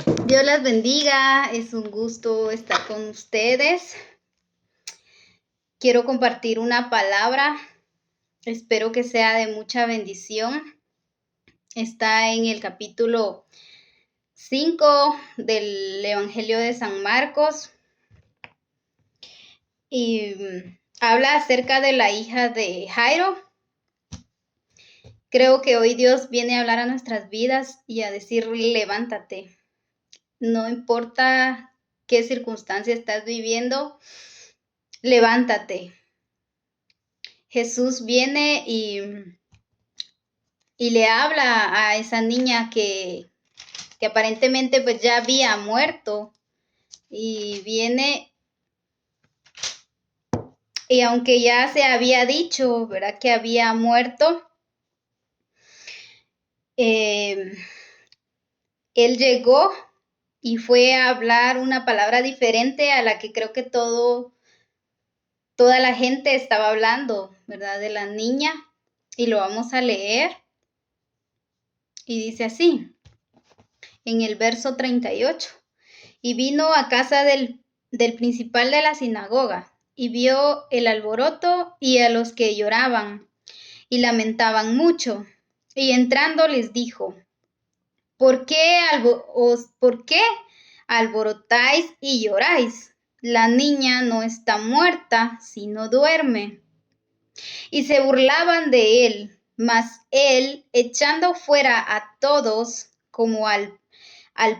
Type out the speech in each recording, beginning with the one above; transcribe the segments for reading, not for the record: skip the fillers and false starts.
Dios las bendiga, es un gusto estar con ustedes. Quiero compartir una palabra, espero que sea de mucha bendición. Está en el capítulo 5 del Evangelio de San Marcos y habla acerca de la hija de Jairo. Creo que hoy Dios viene a hablar a nuestras vidas y a decir, levántate. No importa qué circunstancia estás viviendo, levántate. Jesús viene y le habla a esa niña que aparentemente pues ya había muerto, y viene y aunque ya se había dicho, ¿verdad?, que había muerto, él llegó y fue a hablar una palabra diferente a la que creo que toda la gente estaba hablando, ¿verdad?, de la niña, y lo vamos a leer. Y dice así, en el verso 38, y vino a casa del principal de la sinagoga, y vio el alboroto y a los que lloraban y lamentaban mucho, y entrando les dijo, ¿por qué alborotáis y lloráis? La niña no está muerta, sino duerme. Y se burlaban de él, mas él, echando fuera a todos, como al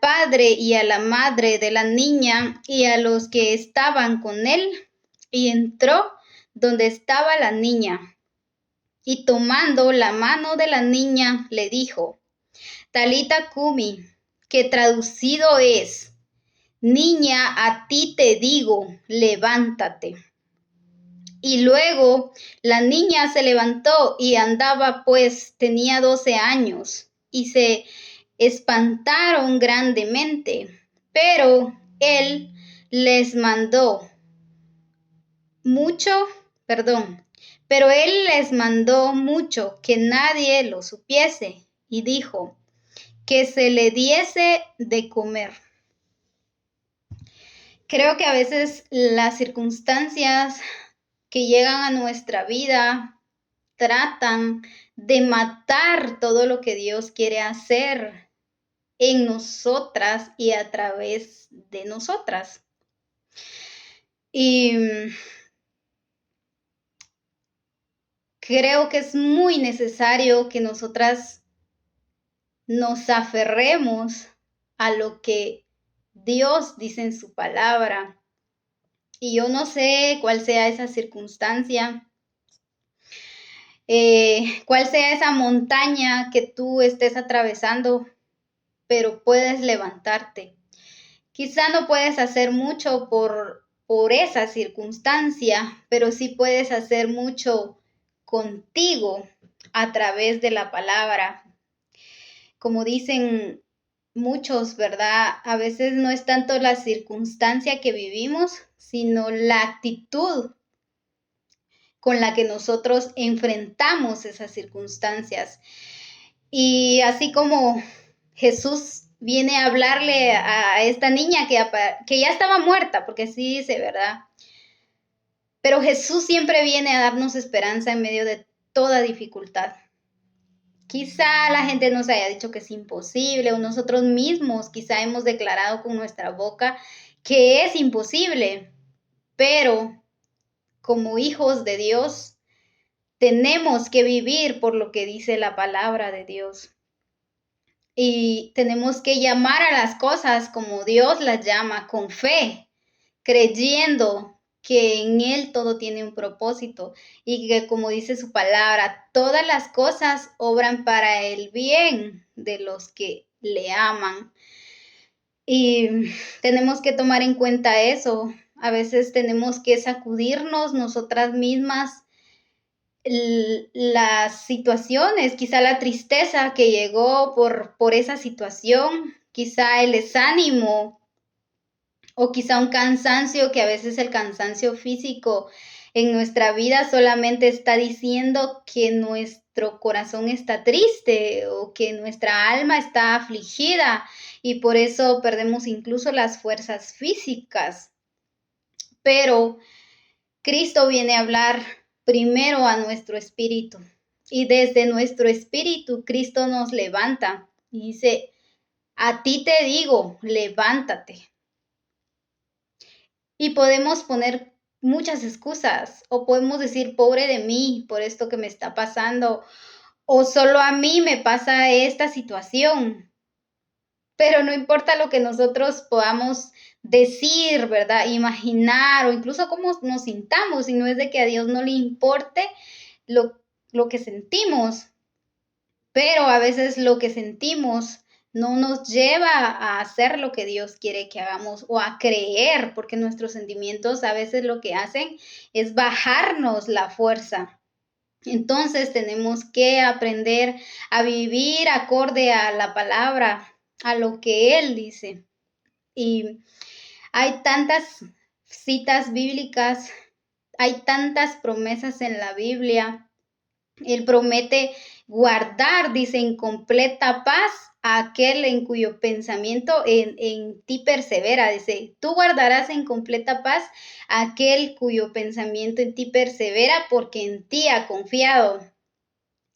padre y a la madre de la niña y a los que estaban con él, y entró donde estaba la niña. Y tomando la mano de la niña, le dijo, Talita cumi, que traducido es, niña, a ti te digo, levántate. Y luego la niña se levantó y andaba, pues tenía 12 años, y se espantaron grandemente, pero él les mandó mucho que nadie lo supiese, y dijo que se le diese de comer. Creo que a veces las circunstancias que llegan a nuestra vida tratan de matar todo lo que Dios quiere hacer en nosotras y a través de nosotras. Y creo que es muy necesario que nosotras nos aferremos a lo que Dios dice en su palabra. Y yo no sé cuál sea esa circunstancia, cuál sea esa montaña que tú estés atravesando, pero puedes levantarte. Quizá no puedes hacer mucho por esa circunstancia, pero sí puedes hacer mucho contigo a través de la palabra. Como dicen muchos, ¿verdad? A veces no es tanto la circunstancia que vivimos, sino la actitud con la que nosotros enfrentamos esas circunstancias. Y así como Jesús viene a hablarle a esta niña que ya estaba muerta, porque sí dice, ¿verdad? Pero Jesús siempre viene a darnos esperanza en medio de toda dificultad. Quizá la gente nos haya dicho que es imposible, o nosotros mismos quizá hemos declarado con nuestra boca que es imposible, pero como hijos de Dios tenemos que vivir por lo que dice la palabra de Dios. Y tenemos que llamar a las cosas como Dios las llama, con fe, creyendo que en Él todo tiene un propósito y que, como dice su palabra, todas las cosas obran para el bien de los que le aman. Y tenemos que tomar en cuenta eso. A veces tenemos que sacudirnos nosotras mismas las situaciones, quizá la tristeza que llegó por esa situación, quizá el desánimo o quizá un cansancio, que a veces el cansancio físico en nuestra vida solamente está diciendo que nuestro corazón está triste o que nuestra alma está afligida y por eso perdemos incluso las fuerzas físicas. Pero Cristo viene a hablar primero a nuestro espíritu y desde nuestro espíritu Cristo nos levanta y dice, a ti te digo, levántate. Y podemos poner muchas excusas o podemos decir, pobre de mí por esto que me está pasando, o solo a mí me pasa esta situación. Pero no importa lo que nosotros podamos decir, ¿verdad? Imaginar o incluso cómo nos sintamos, sino es de que a Dios no le importe lo, lo que sentimos. Pero a veces lo que sentimos no nos lleva a hacer lo que Dios quiere que hagamos o a creer, porque nuestros sentimientos a veces lo que hacen es bajarnos la fuerza. Entonces tenemos que aprender a vivir acorde a la palabra, a lo que Él dice. Y hay tantas citas bíblicas, hay tantas promesas en la Biblia. Él promete guardar, dice, en completa paz a aquel en cuyo pensamiento en ti persevera. Dice, tú guardarás en completa paz a aquel cuyo pensamiento en ti persevera porque en ti ha confiado.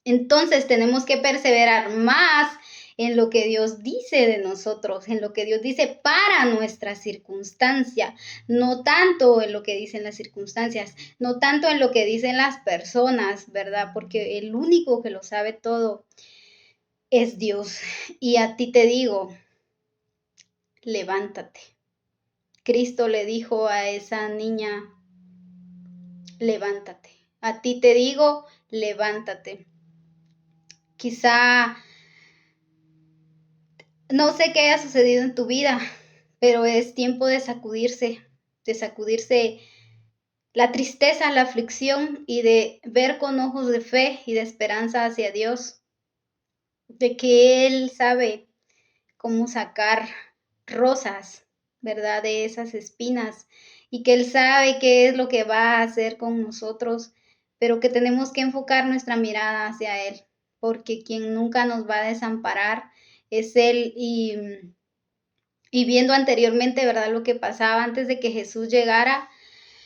Entonces tenemos que perseverar más en lo que Dios dice de nosotros, en lo que Dios dice para nuestra circunstancia, no tanto en lo que dicen las circunstancias, no tanto en lo que dicen las personas, ¿verdad? Porque el único que lo sabe todo es Dios. Y a ti te digo, levántate. Cristo le dijo a esa niña, levántate. A ti te digo, levántate. Quizá no sé qué haya sucedido en tu vida, pero es tiempo de sacudirse la tristeza, la aflicción y de ver con ojos de fe y de esperanza hacia Dios, de que Él sabe cómo sacar rosas, ¿verdad? De esas espinas y que Él sabe qué es lo que va a hacer con nosotros, pero que tenemos que enfocar nuestra mirada hacia Él, porque quien nunca nos va a desamparar es Él y viendo anteriormente, ¿verdad? Lo que pasaba antes de que Jesús llegara,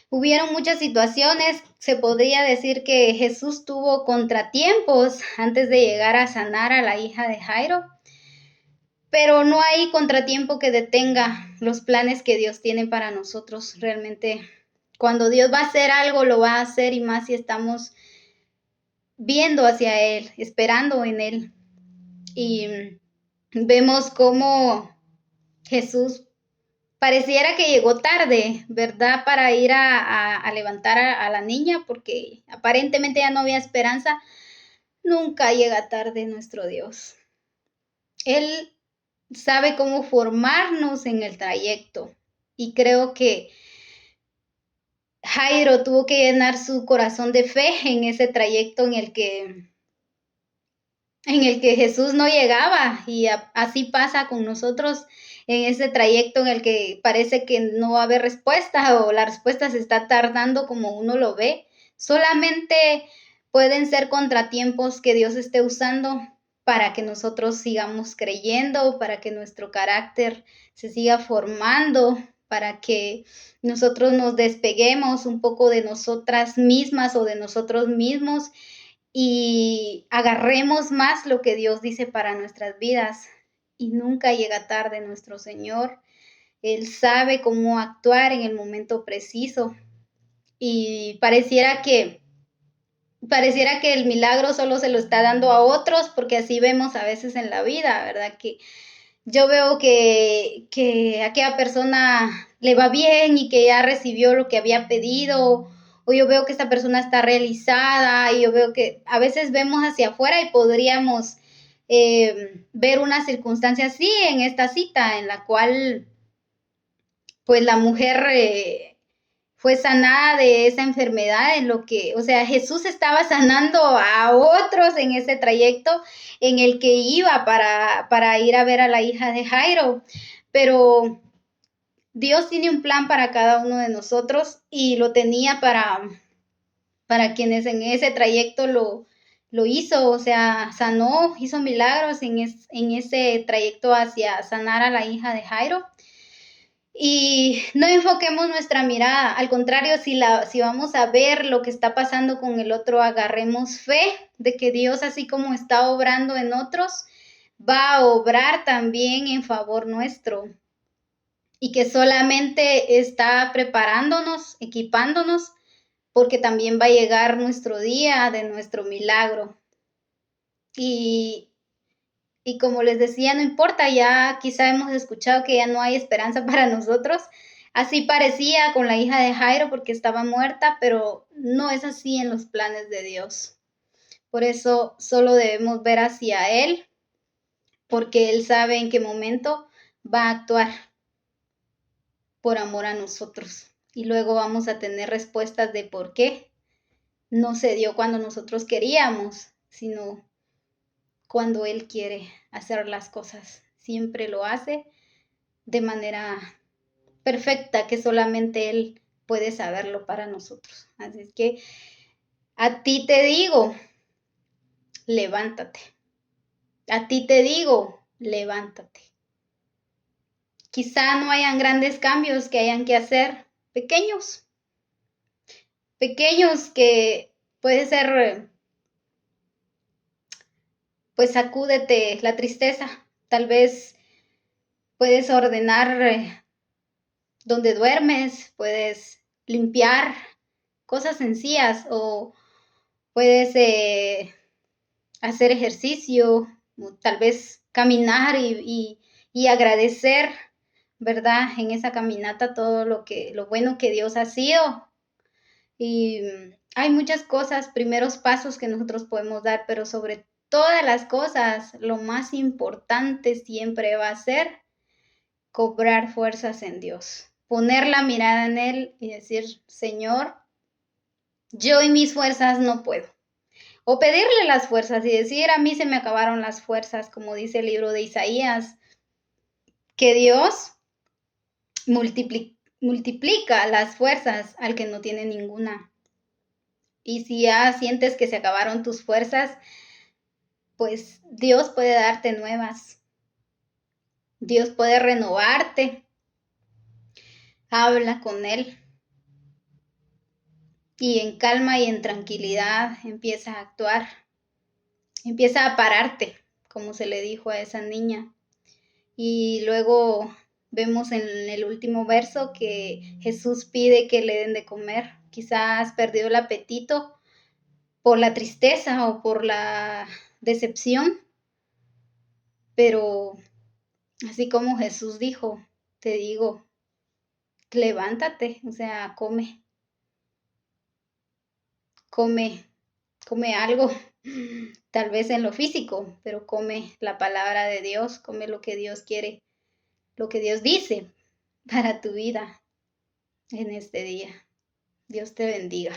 hubieron muchas situaciones. Se podría decir que Jesús tuvo contratiempos antes de llegar a sanar a la hija de Jairo, pero no hay contratiempo que detenga los planes que Dios tiene para nosotros. Realmente, cuando Dios va a hacer algo, lo va a hacer y más si estamos viendo hacia Él, esperando en Él. Y vemos cómo Jesús pareciera que llegó tarde, ¿verdad? Para ir a levantar a la niña, porque aparentemente ya no había esperanza. Nunca llega tarde nuestro Dios. Él sabe cómo formarnos en el trayecto. Y creo que Jairo tuvo que llenar su corazón de fe en ese trayecto en el que Jesús no llegaba y así pasa con nosotros en ese trayecto en el que parece que no va a haber respuesta o la respuesta se está tardando como uno lo ve. Solamente pueden ser contratiempos que Dios esté usando para que nosotros sigamos creyendo, para que nuestro carácter se siga formando, para que nosotros nos despeguemos un poco de nosotras mismas o de nosotros mismos y agarremos más lo que Dios dice para nuestras vidas. Y nunca llega tarde nuestro Señor. Él sabe cómo actuar en el momento preciso. Y pareciera que el milagro solo se lo está dando a otros, porque así vemos a veces en la vida, ¿verdad? Que yo veo que a aquella persona le va bien y que ya recibió lo que había pedido, o yo veo que esta persona está realizada, y yo veo que a veces vemos hacia afuera y podríamos ver una circunstancia así en esta cita, en la cual pues la mujer fue sanada de esa enfermedad, en lo que, o sea, Jesús estaba sanando a otros en ese trayecto en el que iba para ir a ver a la hija de Jairo, pero Dios tiene un plan para cada uno de nosotros y lo tenía para quienes en ese trayecto lo hizo, o sea, sanó, hizo milagros en ese trayecto hacia sanar a la hija de Jairo. Y no enfoquemos nuestra mirada, al contrario, si vamos a ver lo que está pasando con el otro, agarremos fe de que Dios, así como está obrando en otros, va a obrar también en favor nuestro, y que solamente está preparándonos, equipándonos, porque también va a llegar nuestro día de nuestro milagro. Y como les decía, no importa, ya quizá hemos escuchado que ya no hay esperanza para nosotros. Así parecía con la hija de Jairo porque estaba muerta, pero no es así en los planes de Dios. Por eso solo debemos ver hacia Él, porque Él sabe en qué momento va a actuar por amor a nosotros. Y luego vamos a tener respuestas de por qué no se dio cuando nosotros queríamos, sino cuando Él quiere hacer las cosas. Siempre lo hace de manera perfecta, que solamente Él puede saberlo para nosotros. Así es que a ti te digo, levántate. A ti te digo, levántate. Quizá no hayan grandes cambios que hayan que hacer, pequeños que puede ser, pues sacúdete la tristeza. Tal vez puedes ordenar donde duermes, puedes limpiar cosas sencillas, o puedes hacer ejercicio, o tal vez caminar y agradecer, ¿verdad? En esa caminata todo lo bueno que Dios ha sido. Y hay muchas cosas, primeros pasos que nosotros podemos dar, pero sobre todas las cosas, lo más importante siempre va a ser cobrar fuerzas en Dios, poner la mirada en Él y decir, Señor, yo y mis fuerzas no puedo. O pedirle las fuerzas y decir, a mí se me acabaron las fuerzas, como dice el libro de Isaías, que Dios multiplica las fuerzas al que no tiene ninguna. Y si ya sientes que se acabaron tus fuerzas, pues Dios puede darte nuevas. Dios puede renovarte. Habla con Él. Y en calma y en tranquilidad empieza a actuar. Empieza a pararte, como se le dijo a esa niña. Y luego vemos en el último verso que Jesús pide que le den de comer. Quizás has perdido el apetito por la tristeza o por la decepción, pero así como Jesús dijo, te digo, levántate, o sea, come algo, tal vez en lo físico, pero come la palabra de Dios, come lo que Dios quiere, lo que Dios dice para tu vida en este día. Dios te bendiga.